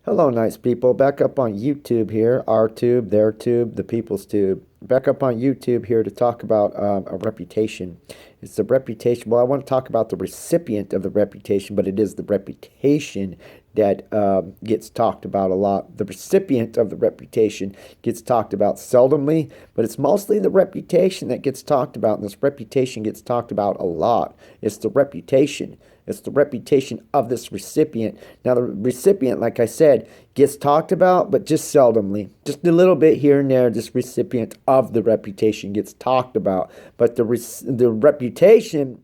Hello, nice people. Back up on YouTube here. Our tube, their tube, the people's tube. Back up on YouTube here to talk about a reputation. It's the reputation. Well, I want to talk about the recipient of the reputation, but it is the reputation that gets talked about a lot. The recipient of the reputation gets talked about seldomly, but it's mostly the reputation that gets talked about, and this reputation gets talked about a lot. It's the reputation. It's the reputation of this recipient. Now, the recipient, like I said, gets talked about, but just seldomly. Just a little bit here and there, this recipient of the reputation gets talked about. But the reputation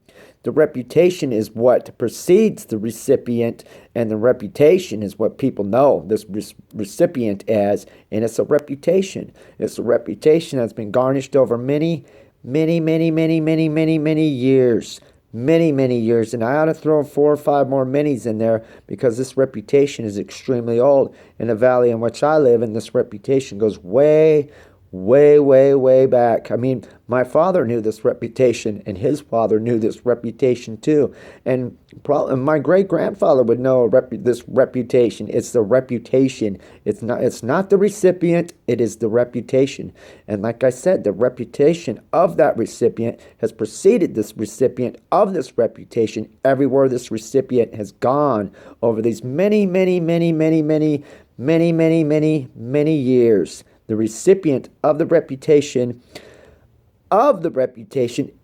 is what precedes the recipient, and the reputation is what people know this recipient as, and it's a reputation. It's a reputation that's been garnished over many, many, many, many, many, many, many years. Many, many years, and I ought to throw 4 or 5 more minis in there because this reputation is extremely old. In the valley in which I live, and this reputation goes way, way, way, way back. I mean, my father knew this reputation, and his father knew this reputation too. And my great grandfather would know this reputation. It's the reputation. It's not the recipient. It is the reputation. And like I said, the reputation of that recipient has preceded this recipient of this reputation everywhere this recipient has gone over these many, many, many, many, many, many, many, many, many years. The recipient of the reputation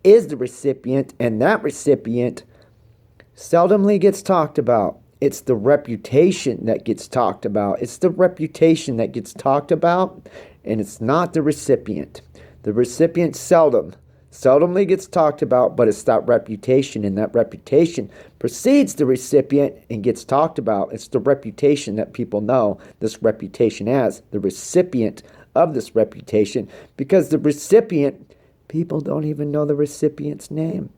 is the recipient, and that recipient seldomly gets talked about. It's the reputation that gets talked about. It's the reputation that gets talked about, and it's not the recipient. The recipient seldomly gets talked about, but it's that reputation, and that reputation precedes the recipient and gets talked about. It's the reputation that people know this reputation as, the recipient of this reputation, because the recipient, people don't even know the recipient's name.